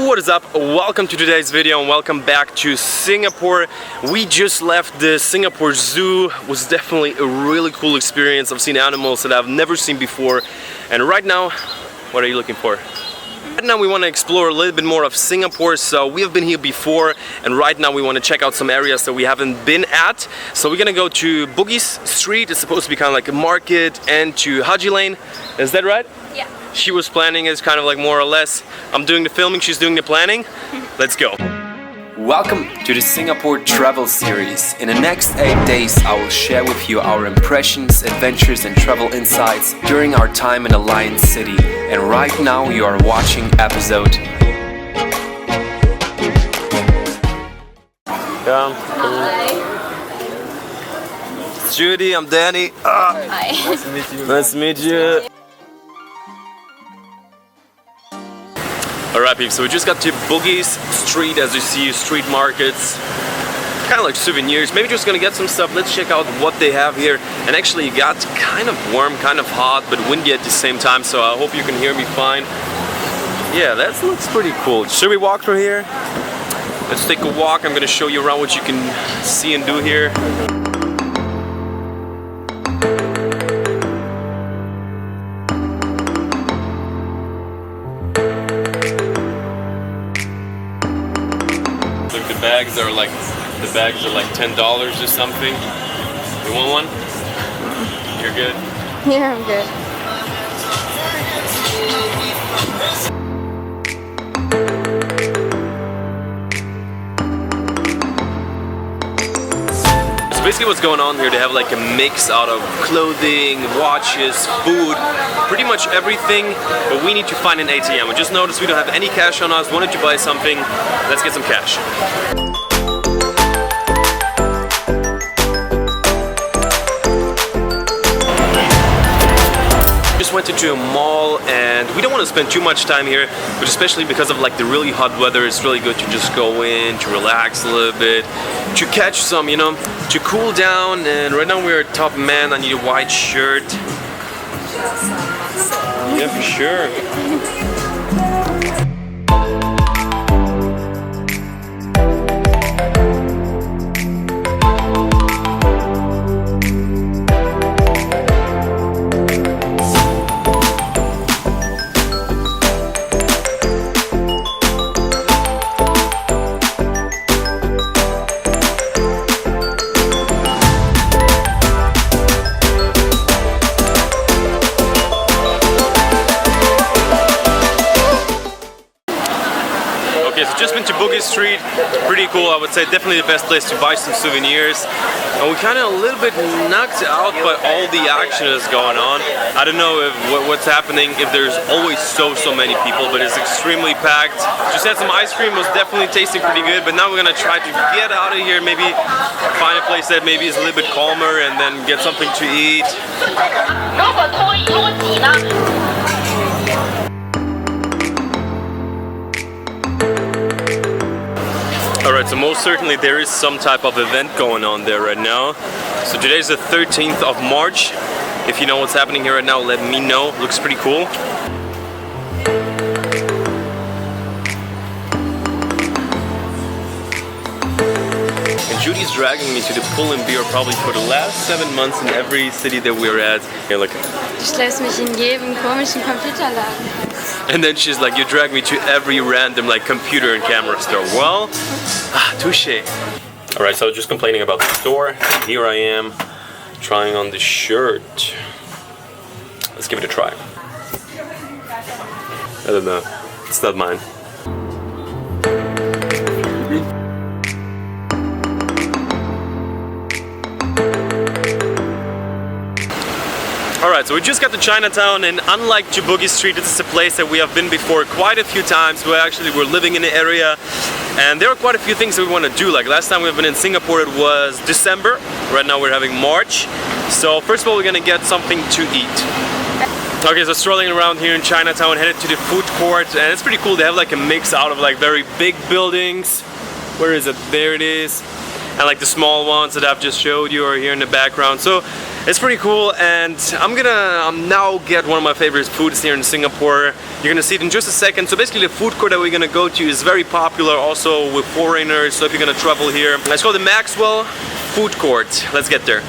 What is up? Welcome to today's video and welcome back to Singapore. We just left the Singapore Zoo. It was definitely a really cool experience. I've seen animals that I've never seen before. And right now, what are you looking for? Right now we want to explore a little bit more of Singapore. So we have been here before and right now we want to check out some areas that we haven't been at. So we're gonna go to Boogies Street. It's supposed to be kind of like a market, and to Haji Lane. Is that right? Yeah. She was planning is kind of like more or less. I'm doing the filming, she's doing the planning. Let's go. Welcome to the Singapore travel series. In the next 8 days I will share with you our impressions, adventures and travel insights during our time in the Lion City. And right now you are watching episode. Hi. Judy, I'm Danny. Hi. Nice to meet you. Nice to meet you. Alright peeps, so we just got to Boogies Street. As you see, street markets, kind of like souvenirs. Maybe just gonna get some stuff. Let's check out what they have here. And actually it got kind of warm, kind of hot, but windy at the same time, so I hope you can hear me fine. Yeah, that looks pretty cool. Should we walk through here? Let's take a walk. I'm gonna show you around what you can see and do here. The bags are like $10 or something. You want one? You're good? Yeah, I'm good. So basically what's going on here, they have like a mix out of clothing, watches, food, pretty much everything, but we need to find an ATM. We just noticed we don't have any cash on us, wanted to buy something. Let's get some cash. Went into a mall and we don't want to spend too much time here, but especially because of like the really hot weather, it's really good to just go in, to relax a little bit, to catch some, you know, to cool down. And right now we're top man. I need a white shirt. Yeah, for sure. Just been to Boogies Street, pretty cool. I would say definitely the best place to buy some souvenirs. And we kind of a little bit knocked out by all the action that's going on. I don't know if what's happening, if there's always so many people, but it's extremely packed. Just had some ice cream, was definitely tasting pretty good, but now we're gonna try to get out of here, maybe find a place that maybe is a little bit calmer and then get something to eat. Alright, so most certainly there is some type of event going on there right now. So today's the 13th of March. If you know what's happening here right now, let me know. Looks pretty cool. And Judy's dragging me to the Pull and Beer probably for the last 7 months in every city that we're at. Here, look. Du schleppst mich in jedem komischen Computerladen. And then she's like, you drag me to every random like computer and camera store. Well, touche. Alright, so I was just complaining about the store. Here I am, trying on the shirt. Let's give it a try. I don't know, it's not mine. Alright, so we just got to Chinatown, and unlike to Boogies Street, this is a place that we have been before quite a few times. We're living in the area, and there are quite a few things that we want to do. Like last time we've been in Singapore, it was December. Right now we're having March. So first of all, we're gonna get something to eat. Okay, so strolling around here in Chinatown, headed to the food court, and it's pretty cool. They have like a mix out of like very big buildings. Where is it? There it is. And like the small ones that I've just showed you are here in the background. So it's pretty cool, and I'm gonna now get one of my favorite foods here in Singapore. You're gonna see it in just a second. So basically the food court that we're gonna go to is very popular also with foreigners, so if you're gonna travel here. It's called the Maxwell Food Court. Let's get there.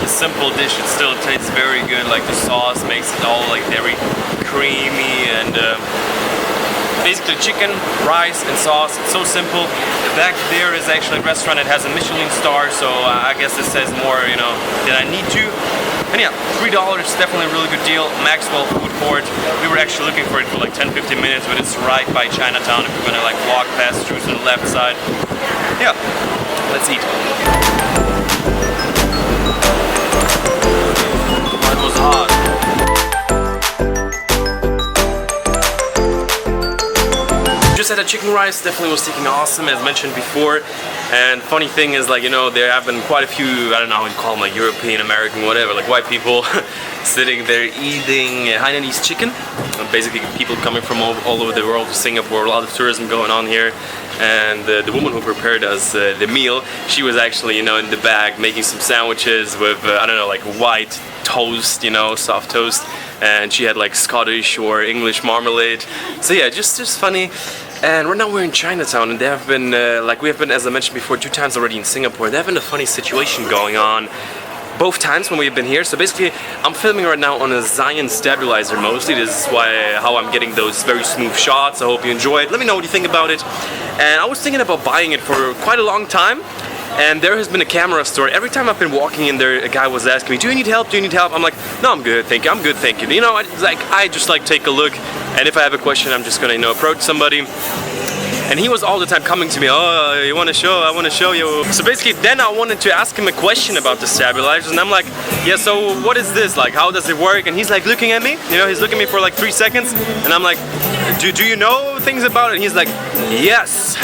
Simple dish, it still tastes very good. Like the sauce makes it all like very creamy, and basically chicken, rice, and sauce. It's so simple. The back there is actually a restaurant that has a Michelin star, so I guess it says more, you know, than I need to. And yeah, $3, definitely a really good deal. Maxwell Food Court. We were actually looking for it for like 10-15 minutes, but it's right by Chinatown if you're gonna like walk past through to the left side. Yeah, let's eat. It was hot. Just had a chicken rice, definitely was taking awesome as mentioned before. And funny thing is, like, you know, there have been quite a few, I don't know how you call them, like European, American, whatever, like white people sitting there eating Hainanese chicken. Basically people coming from all over the world to Singapore, a lot of tourism going on here. And the woman who prepared us the meal, she was actually, you know, in the back making some sandwiches with, I don't know, like white toast, you know, soft toast. And she had like Scottish or English marmalade. So yeah, just funny. And right now we're in Chinatown, and there have been, like we have been, as I mentioned before, 2 times already in Singapore. There have been a funny situation going on both times when we've been here. So basically, I'm filming right now on a Zion stabilizer mostly. This is how I'm getting those very smooth shots. I hope you enjoy it. Let me know what you think about it. And I was thinking about buying it for quite a long time. And there has been a camera store. Every time I've been walking in there, a guy was asking me, "Do you need help? Do you need help?" I'm like, "No, I'm good, thank you. I'm good, thank you." You know, I just like take a look, and if I have a question, I'm just gonna, you know, approach somebody. And he was all the time coming to me, "Oh, you want to show? I want to show you." So basically, then I wanted to ask him a question about the stabilizers, and I'm like, "Yeah, so what is this? Like, how does it work?" And he's like looking at me. You know, he's looking at me for like 3 seconds, and I'm like, Do you know things about it?" And he's like, "Yes,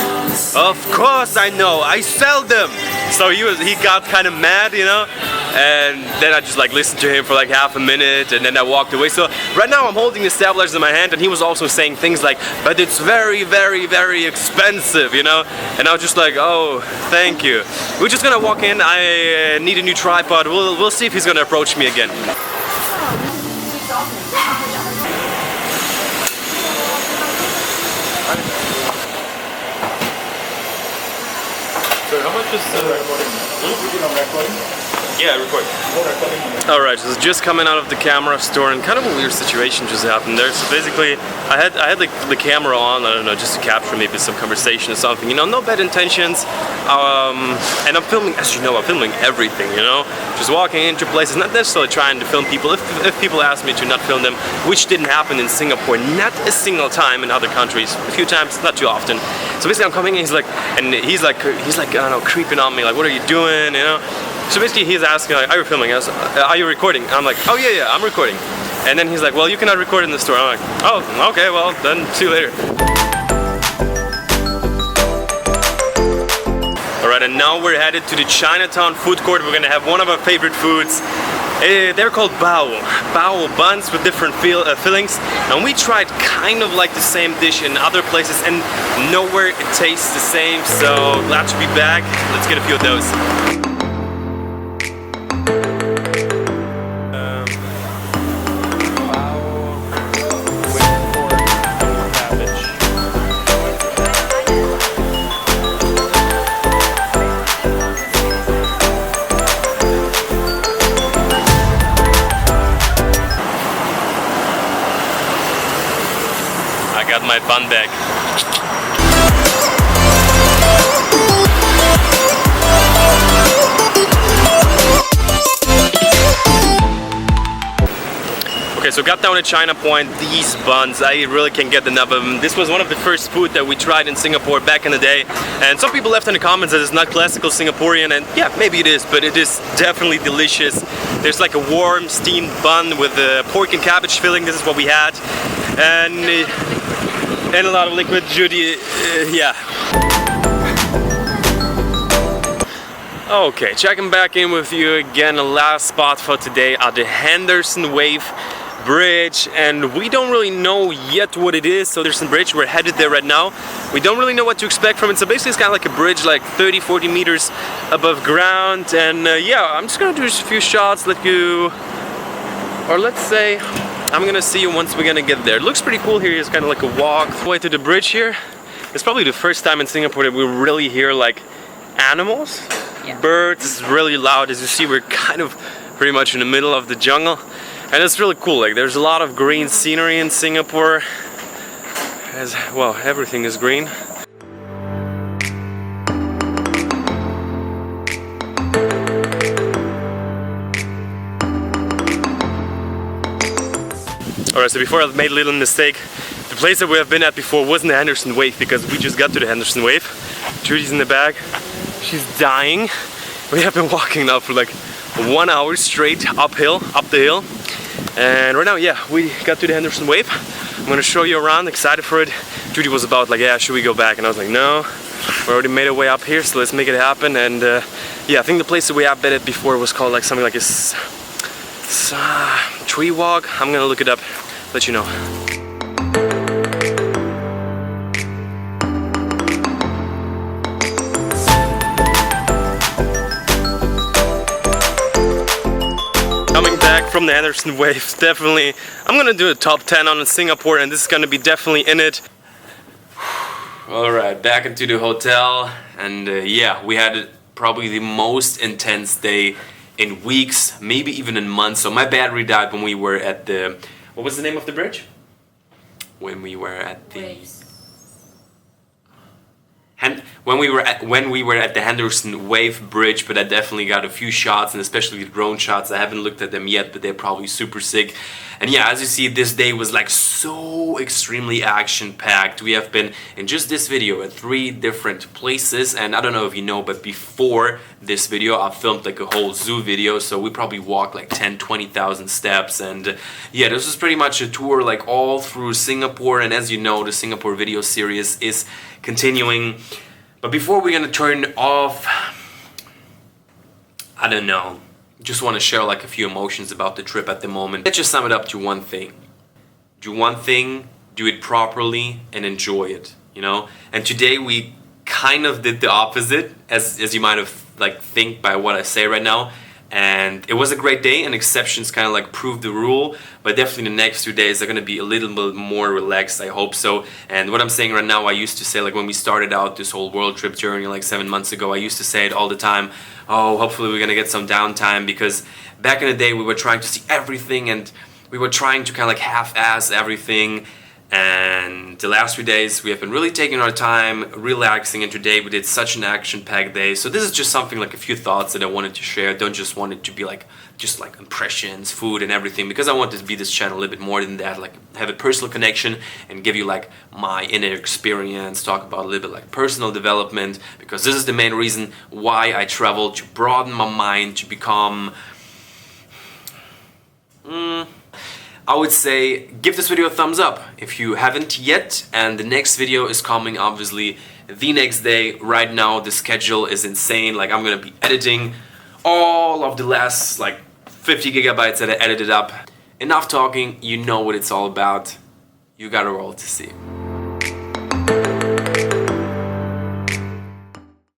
of course I know. I sell them." So he got kind of mad, you know. And then I just like listened to him for like half a minute, and then I walked away. So right now I'm holding the stabilizers in my hand, and he was also saying things like, "But it's very, very, very expensive," you know. And I was just like, "Oh, thank you." We're just gonna walk in. I need a new tripod. We'll see if he's gonna approach me again. So how much is recording? Yeah, recording. Alright, so just coming out of the camera store, and kind of a weird situation just happened there. So basically, I had like the camera on, I don't know, just to capture maybe some conversation or something, you know, no bad intentions. And I'm filming, as you know, I'm filming everything, you know, just walking into places, not necessarily trying to film people. If people ask me to not film them, which didn't happen in Singapore, not a single time in other countries, a few times, not too often. So basically, I'm coming in, he's like, I don't know, creeping on me, like, "What are you doing?" You know. So basically, he's asking, like, "Are you filming?" "Are you recording?" I'm like, "Oh yeah, I'm recording." And then he's like, "Well, you cannot record in the store." I'm like, "Oh, okay, well, then see you later." Alright, and now we're headed to the Chinatown food court. We're gonna have one of our favorite foods. They're called bao buns with different fillings, and we tried kind of like the same dish in other places, and nowhere it tastes the same. So glad to be back. Let's get a few of those. Got my bun bag. Okay, so got down at China Point. These buns, I really can't get enough of them. This was one of the first food that we tried in Singapore back in the day. And some people left in the comments that it's not classical Singaporean, and yeah, maybe it is, but it is definitely delicious. There's like a warm steamed bun with pork and cabbage filling. This is what we had. And a lot of liquid Judy, yeah. Okay, checking back in with you again. The last spot for today at the Handerson Wave Bridge, and we don't really know yet what it is. So there's some bridge, we're headed there right now. We don't really know what to expect from it. So basically it's kind of like a bridge like 30-40 meters above ground, and yeah, I'm just gonna do a few shots, let's say I'm gonna see you once we're gonna get there. It looks pretty cool here. It's kind of like a walk all the way to the bridge here. It's probably the first time in Singapore that we really hear like animals. Yeah. Birds. It's really loud. As you see, we're kind of pretty much in the middle of the jungle, and it's really cool. Like, there's a lot of green scenery in Singapore. As well, everything is green. Alright, so before I made a little mistake, the place that we have been at before wasn't the Henderson Wave, because we just got to the Henderson Wave. Trudy's in the back. She's dying. We have been walking now for like 1 hour straight up the hill. And right now, yeah, we got to the Henderson Wave. I'm gonna show you around, excited for it. Judy was about like, yeah, should we go back? And I was like, no, we already made our way up here, so let's make it happen. And yeah, I think the place that we have been at before was called like something like a tree walk. I'm gonna look it up, let you know. Coming back from the Anderson Wave, definitely, I'm gonna do a top 10 on Singapore, and this is gonna be definitely in it. Alright, back into the hotel, and yeah, we had probably the most intense day in weeks, maybe even in months. So my battery died when we were at the, what was the name of the bridge? When we were at the... When we were at the Handerson Wave Bridge, but I definitely got a few shots, and especially the drone shots. I haven't looked at them yet, but they're probably super sick. And yeah, as you see, this day was like so extremely action-packed. We have been, in just this video, at 3 different places, and I don't know if you know, but before this video I filmed like a whole zoo video, so we probably walked like 10-20,000 steps. And yeah, this was pretty much a tour like all through Singapore, and as you know, the Singapore video series is continuing. But before we're gonna turn off, I don't know, just want to share like a few emotions about the trip at the moment. Let's just sum it up to one thing. Do one thing, do it properly, and enjoy it, you know? And today we kind of did the opposite, as you might have like think by what I say right now. And it was a great day, and exceptions kind of like proved the rule, but definitely the next 2 days are going to be a little bit more relaxed, I hope so. And what I'm saying right now, I used to say, like when we started out this whole world trip journey like 7 months ago, I used to say it all the time, oh, hopefully we're going to get some downtime, because back in the day we were trying to see everything, and we were trying to kind of like half-ass everything. And the last 3 days we have been really taking our time, relaxing, and today we did such an action-packed day. So this is just something like a few thoughts that I wanted to share. Don't just want it to be like just like impressions, food and everything, because I want this to be this channel a little bit more than that, like have a personal connection and give you like my inner experience, talk about a little bit like personal development, because this is the main reason why I travel, to broaden my mind, to become I would say give this video a thumbs up if you haven't yet, and the next video is coming obviously the next day. Right now the schedule is insane, like I'm gonna be editing all of the last like 50 gigabytes that I edited up. Enough talking, you know what it's all about. You gotta roll to see.